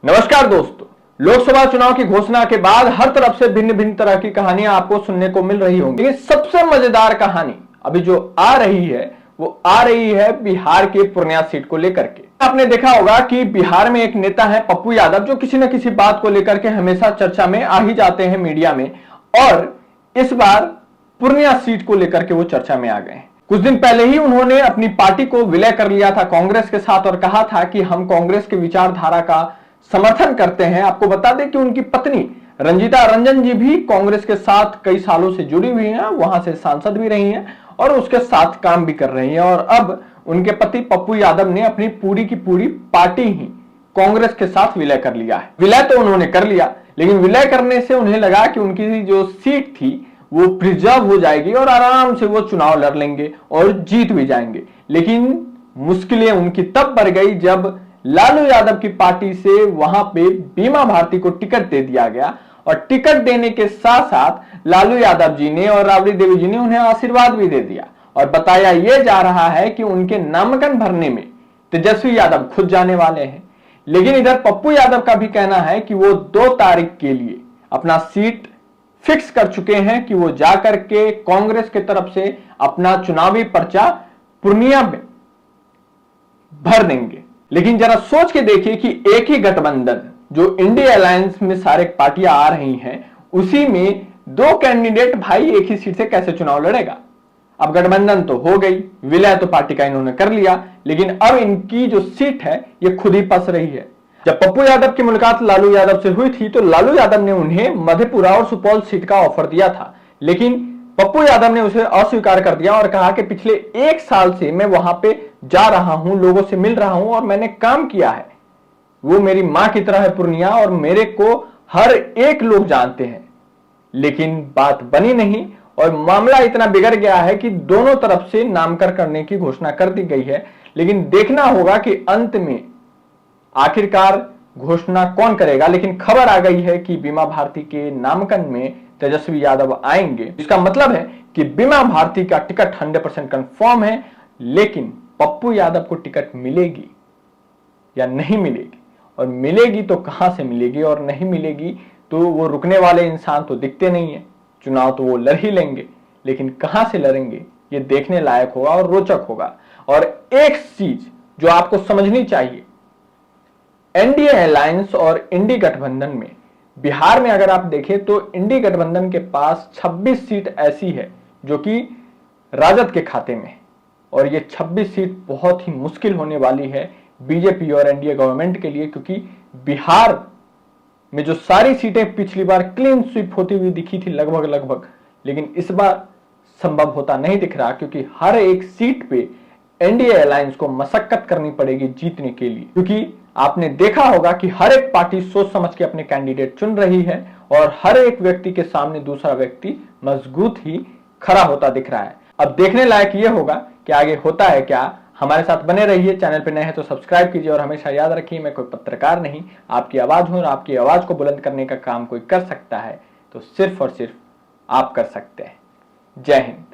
नमस्कार दोस्तों, लोकसभा चुनाव की घोषणा के बाद हर तरफ से भिन्न भिन्न तरह की कहानियां आपको सुनने को मिल रही होंगी। लेकिन सबसे मजेदार कहानी अभी जो आ रही है वो आ रही है बिहार के पूर्णिया सीट को लेकर के। आपने देखा होगा कि बिहार में एक नेता है पप्पू यादव, जो किसी न किसी बात को लेकर के हमेशा चर्चा में आ ही जाते हैं मीडिया में, और इस बार पूर्णिया सीट को लेकर के वो चर्चा में आ गए हैं। कुछ दिन पहले ही उन्होंने अपनी पार्टी को विलय कर लिया था कांग्रेस के साथ और कहा था कि हम कांग्रेस के विचारधारा का समर्थन करते हैं। आपको बता दें कि उनकी पत्नी रंजीता रंजन जी भी कांग्रेस के साथ कई सालों से जुड़ी हुई हैं, वहां से सांसद भी रही हैं और उसके साथ काम भी कर रही हैं। और अब उनके पति पप्पू यादव ने अपनी पूरी की पूरी पार्टी ही कांग्रेस के साथ विलय कर लिया है। विलय तो उन्होंने कर लिया, लेकिन विलय करने से उन्हें लगा कि उनकी जो सीट थी वो प्रिजर्व हो जाएगी और आराम से वो चुनाव लड़ लेंगे और जीत भी जाएंगे। लेकिन मुश्किलें उनकी तब बढ़ गई जब लालू यादव की पार्टी से वहां पे बीमा भारती को टिकट दे दिया गया, और टिकट देने के साथ साथ लालू यादव जी ने और राबड़ी देवी जी ने उन्हें आशीर्वाद भी दे दिया। और बताया यह जा रहा है कि उनके नामांकन भरने में तेजस्वी यादव खुद जाने वाले हैं। लेकिन इधर पप्पू यादव का भी कहना है कि वो 2 तारीख के लिए अपना सीट फिक्स कर चुके हैं कि वो जाकर के कांग्रेस की तरफ से अपना चुनावी पर्चा पूर्णिया में भर देंगे। लेकिन जरा सोच के देखिए कि एक ही गठबंधन जो इंडिया अलायंस में सारे पार्टियां आ रही हैं, उसी में 2 कैंडिडेट भाई एक ही सीट से कैसे चुनाव लड़ेगा। अब गठबंधन तो हो गई, विलय तो पार्टी का इन्होंने कर लिया, लेकिन अब इनकी जो सीट है ये खुद ही फंस रही है। जब पप्पू यादव की मुलाकात लालू यादव से हुई थी तो लालू यादव ने उन्हें मधेपुरा और सुपौल सीट का ऑफर दिया था, लेकिन पप्पू यादव ने उसे अस्वीकार कर दिया और कहा कि पिछले 1 साल से मैं वहां पे जा रहा हूं, लोगों से मिल रहा हूं और मैंने काम किया है। वो मेरी मां की तरह है पूर्णिया और मेरे को हर एक लोग जानते हैं। लेकिन बात बनी नहीं और मामला इतना बिगड़ गया है कि दोनों तरफ से नामकरण करने की घोषणा कर दी गई है। लेकिन देखना होगा कि अंत में आखिरकार घोषणा कौन करेगा। लेकिन खबर आ गई है कि बीमा भारती के नामांकन में तेजस्वी यादव आएंगे। इसका मतलब है कि बीमा भारती का टिकट 100% कंफर्म है, लेकिन पप्पू यादव को टिकट मिलेगी या नहीं मिलेगी, और मिलेगी तो कहां से मिलेगी, और नहीं मिलेगी तो वो रुकने वाले इंसान तो दिखते नहीं है। चुनाव तो वो लड़ ही लेंगे, लेकिन कहां से लड़ेंगे ये देखने लायक होगा और रोचक होगा। और एक चीज जो आपको समझनी चाहिए, एनडीए अलायंस और इंडी गठबंधन में बिहार में अगर आप देखें तो इंडी गठबंधन के पास 26 सीट ऐसी है जो कि राजद के खाते में है, और ये 26 सीट बहुत ही मुश्किल होने वाली है बीजेपी और एनडीए गवर्नमेंट के लिए, क्योंकि बिहार में जो सारी सीटें पिछली बार क्लीन स्वीप होती हुई दिखी थी लगभग, लेकिन इस बार संभव होता नहीं दिख रहा, क्योंकि हर एक सीट पे एनडीए अलायंस को मशक्कत करनी पड़ेगी जीतने के लिए। क्योंकि आपने देखा होगा कि हर एक पार्टी सोच समझ के अपने कैंडिडेट चुन रही है और हर एक व्यक्ति के सामने दूसरा व्यक्ति मजबूत ही खड़ा होता दिख रहा है। अब देखने लायक ये होगा कि आगे होता है क्या। हमारे साथ बने रहिए, चैनल पे नए हैं तो सब्सक्राइब कीजिए और हमेशा याद रखिए मैं कोई पत्रकार नहीं, आपकी आवाज हूं और आपकी आवाज को बुलंद करने का काम कोई कर सकता है तो सिर्फ और सिर्फ आप कर सकते हैं। जय हिंद।